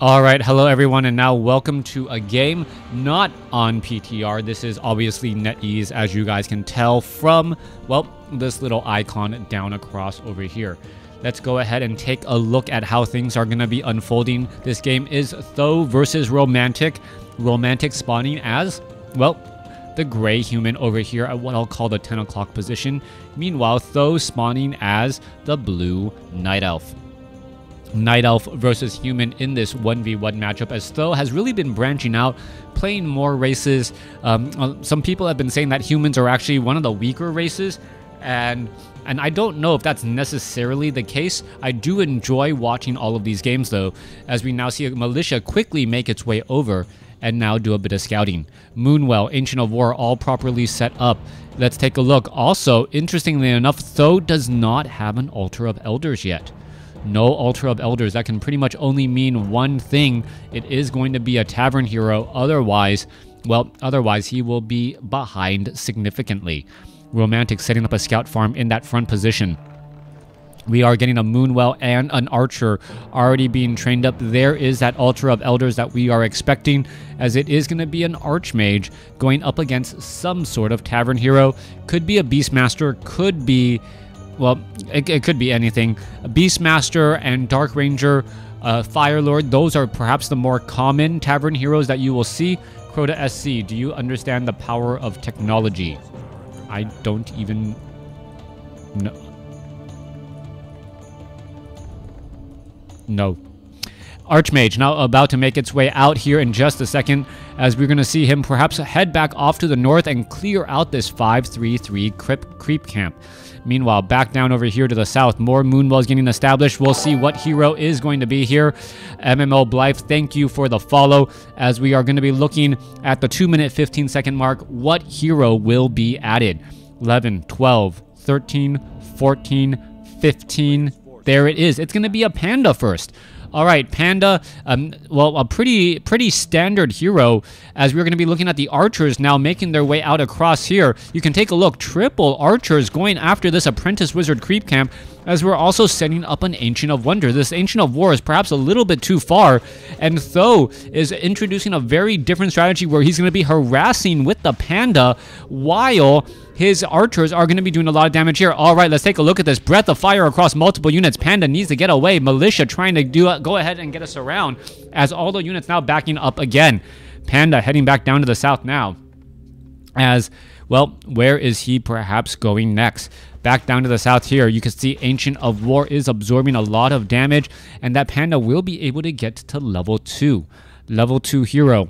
Alright, hello everyone, and now welcome to a game not on PTR. This is obviously NetEase, as you guys can tell from, well, this little icon down across over here. Let's go ahead and take a look at how things are going to be unfolding. This game is Th000 versus Romantic. Romantic spawning as, well, the gray human over here at what I'll call the 10 o'clock position. Meanwhile, Th000 spawning as the blue night elf. Night Elf versus Human in this 1v1 matchup, as Th000 has really been branching out, playing more races. Some people have been saying that humans are actually one of the weaker races, and I don't know if that's necessarily the case. I do enjoy watching all of these games though, as we now see a militia quickly make its way over and now do a bit of scouting. Moonwell, Ancient of War, all properly set up. Let's take a look. Also, interestingly enough, Th000 does not have an Altar of Elders yet. No Altar of Elders. That can pretty much only mean one thing. It is going to be a tavern hero. Otherwise, well, he will be behind significantly. Romantic setting up a scout farm in that front position. We are getting a Moonwell and an Archer already being trained up. There is that Altar of Elders that we are expecting, as it is going to be an Archmage going up against some sort of tavern hero. Could be a Beastmaster, could be... well, it could be anything. Beastmaster and Dark Ranger, Fire Lord, those are perhaps the more common tavern heroes that you will see. Crota SC, do you understand the power of technology? I don't even know. No. Archmage now about to make its way out here in just a second, as we're going to see him perhaps head back off to the north and clear out this 533 creep camp. Meanwhile, back down over here to the south, more Moonwells getting established. We'll see what hero is going to be here. MMO Blythe, thank you for the follow, as we are going to be looking at the 2-minute 15-second mark. What hero will be added? 11, 12, 13, 14, 15. There it is. It's going to be a Panda first. All right, Panda, well, a pretty standard hero, as we're going to be looking at the Archers now making their way out across here. You can take a look, triple Archers going after this Apprentice Wizard creep camp, as we're also setting up an Ancient of Wonder. This Ancient of War is perhaps a little bit too far, and Th000 is introducing a very different strategy where he's going to be harassing with the Panda while his Archers are going to be doing a lot of damage here. All right, let's take a look at this. Breath of Fire across multiple units. Panda needs to get away. Militia trying to go ahead and get us around, as all the units now backing up again. Panda heading back down to the south now. As, well, where is he perhaps going next? Back down to the south here, you can see Ancient of War is absorbing a lot of damage, and that Panda will be able to get to level 2. Level 2 hero.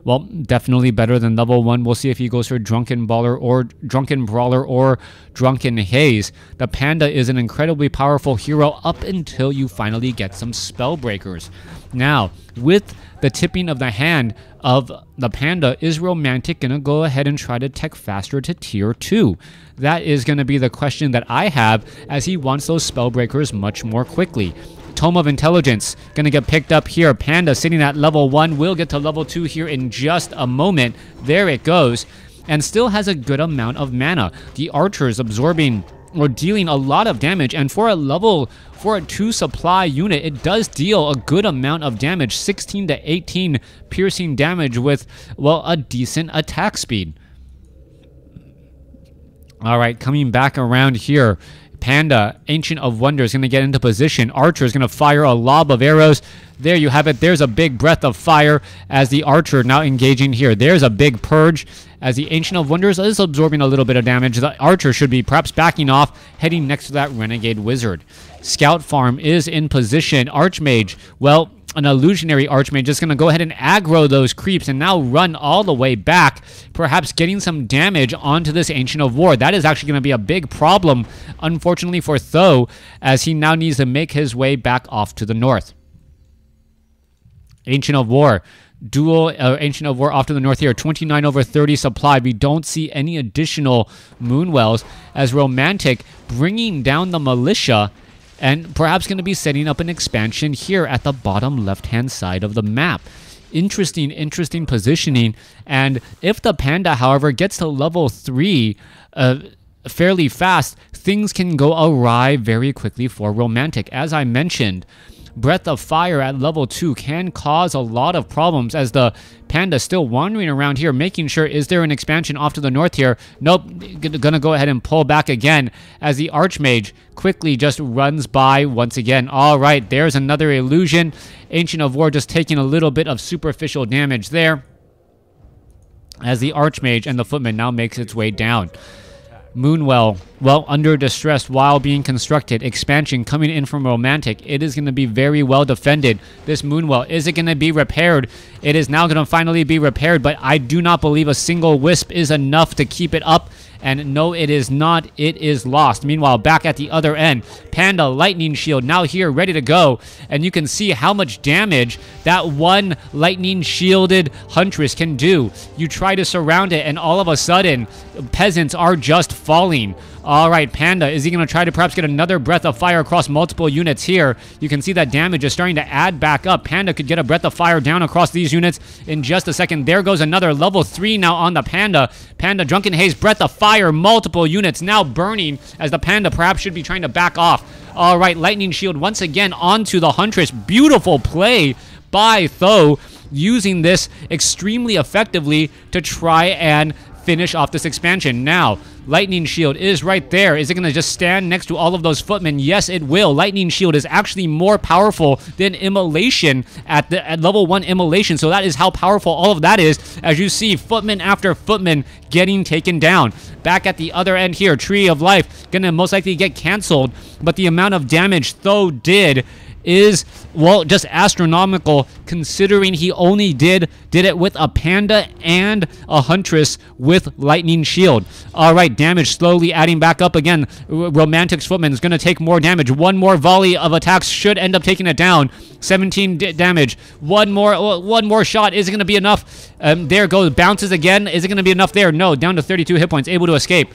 Well, definitely better than level 1. We'll see if he goes for Drunken Brawler or Drunken Haze. The Panda is an incredibly powerful hero up until you finally get some Spellbreakers. Now, with the tipping of the hand of the Panda, is Romantic going to go ahead and try to tech faster to tier 2? That is going to be the question that I have, as he wants those Spellbreakers much more quickly. Tome of Intelligence going to get picked up here. Panda sitting at level 1 will get to level 2 here in just a moment. There it goes. And still has a good amount of mana. The Archers absorbing or dealing a lot of damage, and for a 2 supply unit, it does deal a good amount of damage. 16 to 18 piercing damage with, well, a decent attack speed. All right, coming back around here, Panda, Ancient of Wonder, is going to get into position. Archer is going to fire a lob of arrows. There you have it. There's a big breath of fire as the Archer now engaging here. There's a big purge as the Ancient of Wonders is absorbing a little bit of damage. The Archer should be perhaps backing off, heading next to that Renegade Wizard. Scout Farm is in position. Archmage, well, an illusionary Archmage is going to go ahead and aggro those creeps and now run all the way back, perhaps getting some damage onto this Ancient of War. That is actually going to be a big problem, unfortunately, for Th000, as he now needs to make his way back off to the north. Ancient of War. Dual Ancient of War off to the north here. 29 over 30 supply. We don't see any additional Moonwells, as Romantic bringing down the militia and perhaps going to be setting up an expansion here at the bottom left-hand side of the map. Interesting positioning. And if the Panda, however, gets to level 3 fairly fast, things can go awry very quickly for Romantic. As I mentioned, Breath of Fire at level 2 can cause a lot of problems, as the Panda still wandering around here, making sure, is there an expansion off to the north here? Nope, gonna go ahead and pull back again, as the Archmage quickly just runs by once again. All right, there's another illusion. Ancient of War just taking a little bit of superficial damage there, as the Archmage and the Footman now makes its way down. Moonwell, well, under distress while being constructed. Expansion coming in from Romantic. It is going to be very well defended. This Moonwell, is it going to be repaired? It is now going to finally be repaired, but I do not believe a single Wisp is enough to keep it up. And no, it is not. It is lost. Meanwhile, back at the other end, Panda Lightning Shield now here, ready to go. And you can see how much damage that one Lightning Shielded Huntress can do. You try to surround it, and all of a sudden, peasants are just falling. All right, Panda, is he going to try to perhaps get another Breath of Fire across multiple units here? You can see that damage is starting to add back up. Panda could get a Breath of Fire down across these units in just a second. There goes another level 3 now on the Panda. Panda, Drunken Haze, Breath of Fire, multiple units now burning, as the Panda perhaps should be trying to back off. All right, Lightning Shield once again onto the Huntress. Beautiful play by Th000, using this extremely effectively to try and finish off this expansion. Now, Lightning Shield is right there. Is it going to just stand next to all of those footmen? Yes, it will. Lightning Shield is actually more powerful than Immolation at level 1 Immolation. So that is how powerful all of that is, as you see footman after footman getting taken down. Back at the other end here, Tree of Life going to most likely get canceled, but the amount of damage Th000 did is, well, just astronomical, considering he only did it with a Panda and a Huntress with Lightning Shield. All right, damage slowly adding back up again. Romantic's Footman is going to take more damage. One more volley of attacks should end up taking it down. 17 damage. One more shot. Is it going to be enough? There goes. Bounces again. Is it going to be enough there? No. Down to 32 hit points. Able to escape.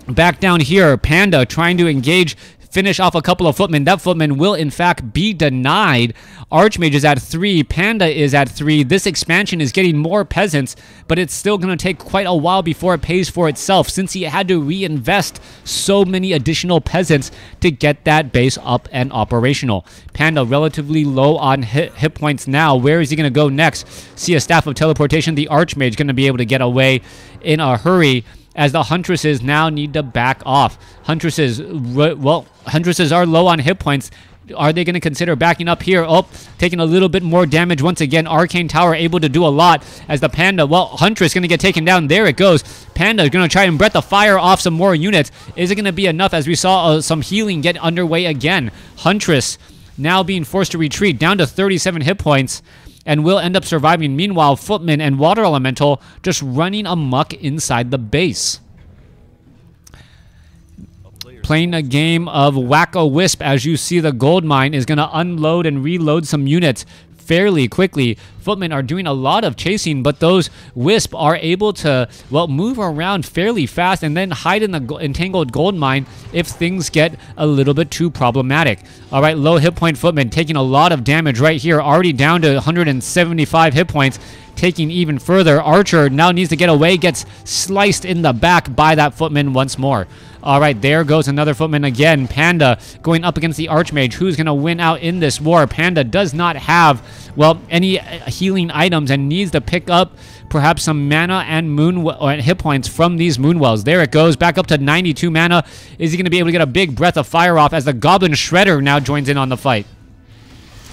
Back down here, Panda trying to engage, finish off a couple of footmen. That footman will in fact be denied. Archmage is at 3, Panda is at 3. This expansion is getting more peasants, but it's still going to take quite a while before it pays for itself, since he had to reinvest so many additional peasants to get that base up and operational. Panda relatively low on hit points now. Where is he going to go next? See a Staff of Teleportation. The Archmage going to be able to get away in a hurry, as the Huntresses now need to back off. Huntresses, well, Huntresses are low on hit points. Are they going to consider backing up here? Oh, taking a little bit more damage once again. Arcane Tower able to do a lot, as the Panda, well, Huntress going to get taken down. There it goes. Panda is going to try and Breath of Fire off some more units. Is it going to be enough, as we saw some healing get underway again? Huntress now being forced to retreat down to 37 hit points, and will end up surviving. Meanwhile, Footman and Water Elemental just running amok inside the base. Playing a game of Whack-A-Wisp, as you see the gold mine is going to unload and reload some units fairly quickly. Footmen are doing a lot of chasing, but those Wisp are able to, well, move around fairly fast and then hide in the entangled gold mine if things get a little bit too problematic. All right, low hit point Footman taking a lot of damage right here, already down to 175 hit points, taking even further. Archer now needs to get away, gets sliced in the back by that Footman once more. All right, there goes another Footman again. Panda going up against the Archmage. Who's going to win out in this war? Panda does not have, well, any healing items and needs to pick up perhaps some mana and hit points from these Moonwells. There it goes, back up to 92 mana. Is he going to be able to get a big Breath of Fire off, as the Goblin Shredder now joins in on the fight?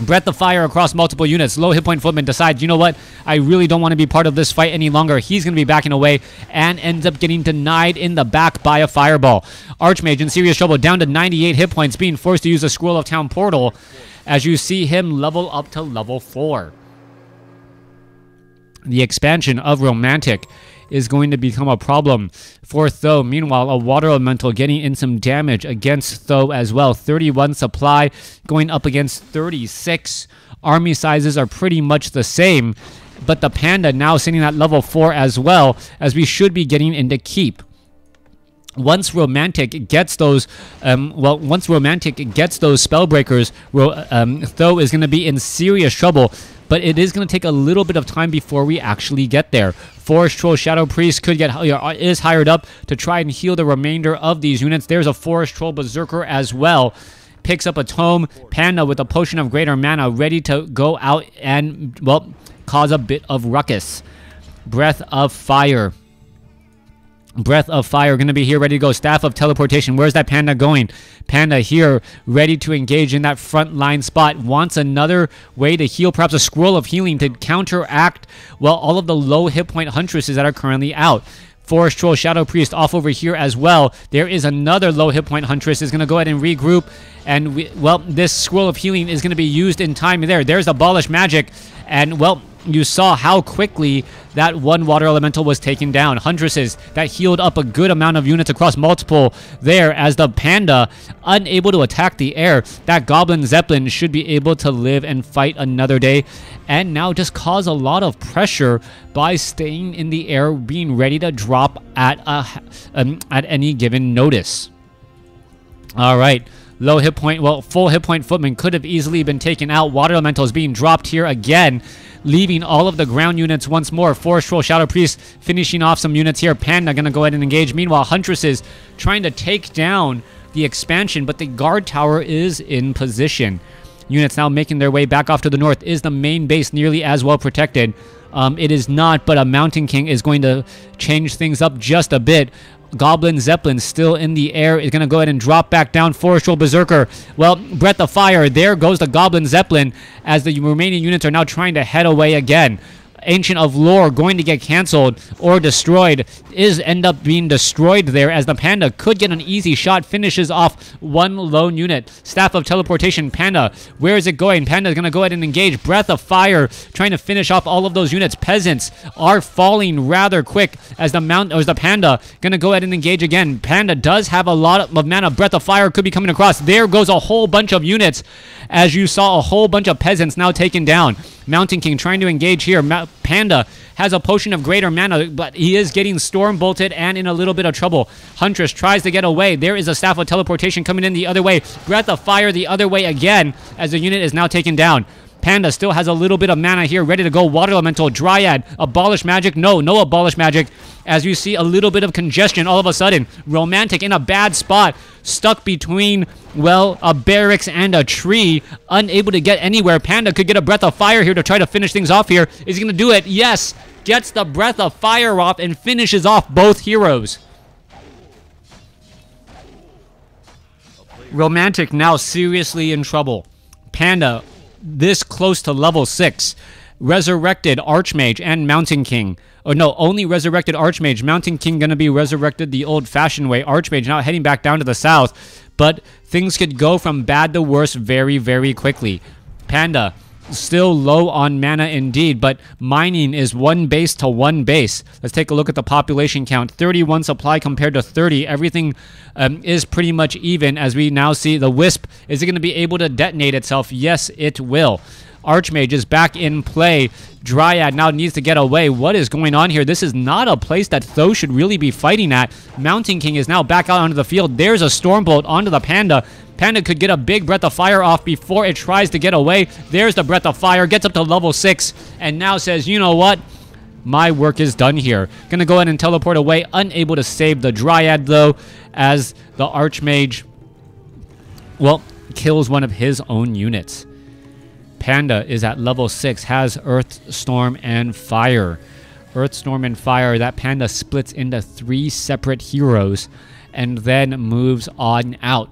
Breath of Fire across multiple units. Low hit point Footman decides, you know what? I really don't want to be part of this fight any longer. He's going to be backing away and ends up getting denied in the back by a Fireball. Archmage in serious trouble, down to 98 hit points, being forced to use a Scroll of Town portal, as you see him level up to level 4. The expansion of Romantic is going to become a problem for Th000. Meanwhile, a Water Elemental getting in some damage against Th000 as well. 31 supply going up against 36. Army sizes are pretty much the same, but the Panda now sitting at level 4 as well, as we should be getting into Keep. Once Romantic gets those, Spellbreakers, Th000 is going to be in serious trouble. But it is going to take a little bit of time before we actually get there. Forest Troll Shadow Priest is hired up to try and heal the remainder of these units. There's a Forest Troll Berserker as well. picks up a tome. Panda with a potion of greater mana ready to go out and, well, cause a bit of ruckus. Breath of Fire. Breath of Fire going to be here ready to go. Staff of Teleportation. Where's that Panda going? Panda here ready to engage in that front line spot. Wants another way to heal. Perhaps a Scroll of Healing to counteract, well, all of the low hit point Huntresses that are currently out. Forest Troll, Shadow Priest off over here as well. There is another low hit point Huntress. Is going to go ahead and regroup. And, well, this Scroll of Healing is going to be used in time there. There's Abolish Magic. And, well, you saw how quickly that one water elemental was taken down. Huntresses that healed up a good amount of units across multiple there as the Panda unable to attack the air. That Goblin Zeppelin should be able to live and fight another day and now just cause a lot of pressure by staying in the air, being ready to drop at any given notice. All right. Low hit point, well, full hit point Footman could have easily been taken out. Water Elementals being dropped here again, leaving all of the ground units once more. Forest Troll, Shadow Priest finishing off some units here. Panda going to go ahead and engage. Meanwhile, Huntresses trying to take down the expansion, but the guard tower is in position. Units now making their way back off to the north. Is the main base nearly as well protected? It is not, but a Mountain King is going to change things up just a bit. Goblin Zeppelin still in the air is going to go ahead and drop back down. Forest Troll Berserker. Well, Breath of Fire. There goes the Goblin Zeppelin as the remaining units are now trying to head away again. Ancient of Lore going to get canceled or destroyed. Is end up being destroyed there as the Panda could get an easy shot. Finishes off one lone unit. Staff of Teleportation. Panda, where is it going? Panda is going to go ahead and engage. Breath of Fire trying to finish off all of those units. Peasants are falling rather quick as the Panda going to go ahead and engage again. Panda does have a lot of mana. Breath of Fire could be coming across. There goes a whole bunch of units as you saw a whole bunch of peasants now taken down. Mountain King trying to engage here. Panda has a potion of greater mana, but he is getting storm bolted and in a little bit of trouble. Huntress tries to get away. There is a Staff of Teleportation coming in the other way. Breath of Fire the other way again as the unit is now taken down. Panda still has a little bit of mana here, ready to go. Water Elemental, Dryad, Abolish Magic. No Abolish Magic. As you see a little bit of congestion all of a sudden. Romantic in a bad spot, stuck between, well, a barracks and a tree, unable to get anywhere. Panda could get a Breath of Fire here to try to finish things off here. Is he going to do it? Yes. Gets the Breath of Fire off and finishes off both heroes. Romantic now seriously in trouble. Panda this close to level 6. Resurrected Archmage and Mountain King. Oh no, only resurrected Archmage. Mountain King gonna be resurrected the old-fashioned way. Archmage now heading back down to the south. But things could go from bad to worse very, very quickly. Panda still low on mana indeed, but mining is one base to one base. Let's take a look at the population count. 31 supply compared to 30. Everything is pretty much even as we now see the Wisp. Is it going to be able to detonate itself? Yes, it will. Archmage is back in play. Dryad now needs to get away. What is going on here? This is not a place that Th000 should really be fighting at. Mountain King is now back out onto the field. There's a Stormbolt onto the Panda. Panda could get a big Breath of Fire off before it tries to get away. There's the Breath of Fire. Gets up to level 6 and now says, you know what? My work is done here. Gonna go ahead and teleport away. Unable to save the Dryad though as the Archmage, well, kills one of his own units. Panda is at level 6, has Earth, Storm, and Fire. Earth, Storm, and Fire. That Panda splits into 3 separate heroes and then moves on out.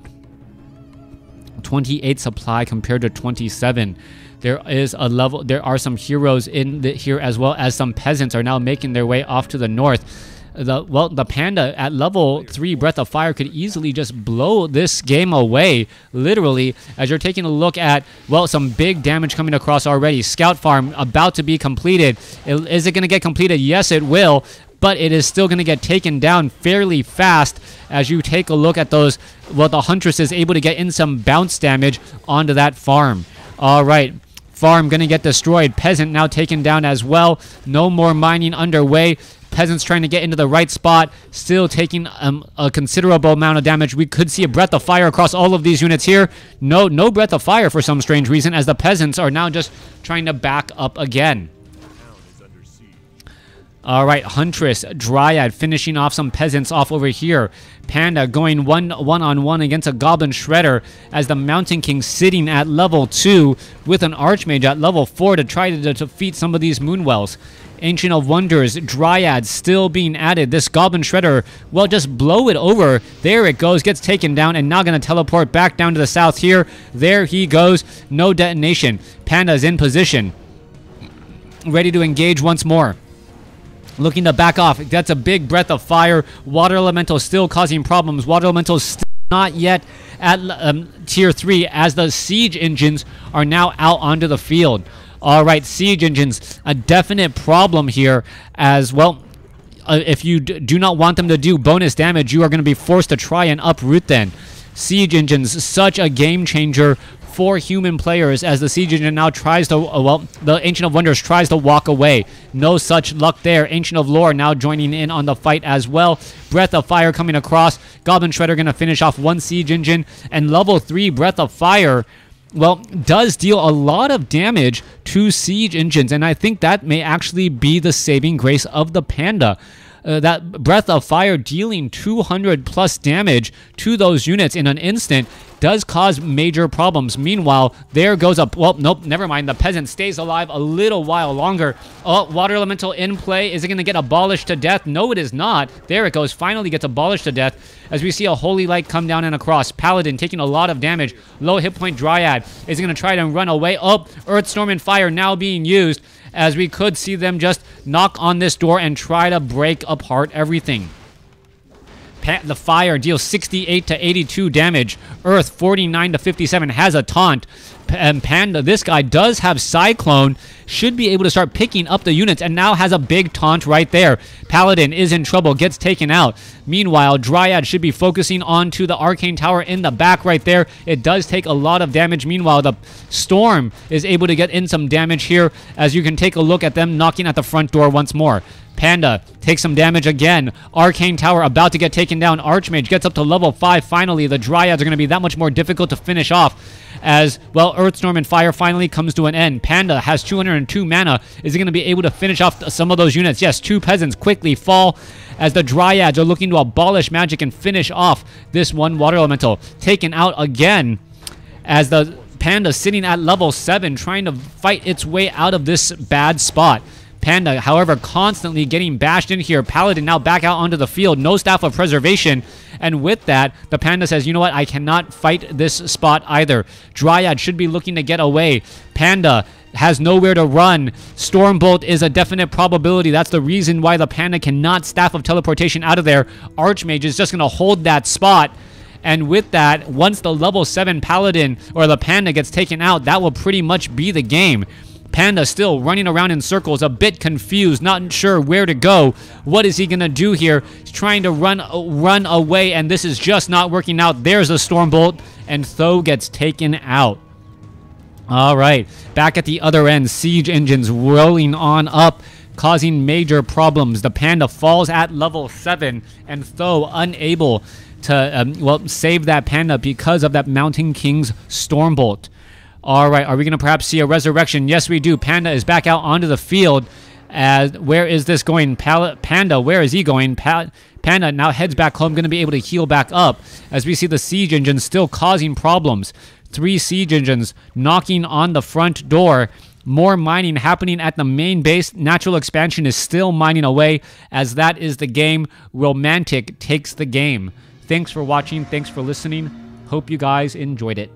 28 supply compared to 27. There are some heroes in here as well as some peasants are now making their way off to the north. The Panda at level 3 Breath of Fire could easily just blow this game away, literally, as you're taking a look at, well, some big damage coming across already. Scout Farm about to be completed. Is it going to get completed? Yes, it will, but it is still going to get taken down fairly fast as you take a look at those. Well, the Huntress is able to get in some bounce damage onto that farm. All right. Farm going to get destroyed. Peasant now taken down as well. No more mining underway. Peasants trying to get into the right spot, still taking a considerable amount of damage. We could see a Breath of Fire across all of these units here. No Breath of Fire for some strange reason, as the peasants are now just trying to back up again. All right, Huntress, Dryad finishing off some peasants off over here. Panda going one-on-one against a Goblin Shredder as the Mountain King sitting at level 2 with an Archmage at level 4 to try to defeat some of these Moonwells. Ancient of Wonders, Dryad still being added. This Goblin Shredder, well, just blow it over. There it goes, gets taken down, and now going to teleport back down to the south here. There he goes. No detonation. Panda's in position. Ready to engage once more. Looking to back off. That's a big breath of fire. Water Elemental still causing problems. Water Elemental still not yet at tier 3 as the siege engines are now out onto the field. All right, siege engines, a definite problem here as well. If you do not want them to do bonus damage, you are going to be forced to try and uproot them. Siege engines, such a game changer for human players as the siege engine now tries to, well, the Ancient of Wonders tries to walk away. No such luck there. Ancient of Lore now joining in on the fight as well. Breath of Fire coming across. Goblin Shredder going to finish off one siege engine. And level 3 Breath of Fire, well, does deal a lot of damage to siege engines. And I think that may actually be the saving grace of the Panda. That Breath of Fire dealing 200 plus damage to those units in an instant does cause major problems. Meanwhile, there goes up. Well, nope, never mind. The peasant stays alive a little while longer. Oh, Water Elemental in play. Is it going to get abolished to death? No, it is not. There it goes. Finally gets abolished to death as we see a Holy Light come down and across. Paladin taking a lot of damage. Low hit point Dryad is going to try to run away. Oh, Earth Storm and Fire now being used as we could see them just knock on this door and try to break apart everything. The Fire deals 68 to 82 damage. Earth 49 to 57 has a taunt. And Panda, this guy does have Cyclone, should be able to start picking up the units and now has a big taunt right there. Paladin is in trouble, gets taken out. Meanwhile, Dryad should be focusing onto the Arcane Tower in the back right there. It does take a lot of damage. Meanwhile, the Storm is able to get in some damage here as you can take a look at them knocking at the front door once more. Panda takes some damage again. Arcane Tower about to get taken down. Archmage gets up to level 5 finally. The Dryads are going to be that much more difficult to finish off as, well, Earthstorm and Fire finally comes to an end. Panda has 202 mana. Is he going to be able to finish off some of those units? Yes, 2 peasants quickly fall as the Dryads are looking to abolish magic and finish off this one Water Elemental. Taken out again as the Panda sitting at level 7 trying to fight its way out of this bad spot. Panda, however, constantly getting bashed in here. Paladin now back out onto the field. No Staff of Preservation. And with that, the Panda says, you know what? I cannot fight this spot either. Dryad should be looking to get away. Panda has nowhere to run. Stormbolt is a definite probability. That's the reason why the Panda cannot Staff of Teleportation out of there. Archmage is just going to hold that spot. And with that, once the level 7 Paladin or the Panda gets taken out, that will pretty much be the game. Panda still running around in circles, a bit confused, not sure where to go. What is he going to do here? He's trying to run away, and this is just not working out. There's a Stormbolt, and Th000 gets taken out. All right, back at the other end, siege engines rolling on up, causing major problems. The Panda falls at level 7, and Th000 unable to, well, save that Panda because of that Mountain King's Stormbolt. All right, are we going to perhaps see a resurrection? Yes, we do. Panda is back out onto the field. Where is this going? Panda, where is he going? Panda now heads back home, going to be able to heal back up as we see the siege engines still causing problems. 3 siege engines knocking on the front door. More mining happening at the main base. Natural expansion is still mining away as that is the game. Romantic takes the game. Thanks for watching. Thanks for listening. Hope you guys enjoyed it.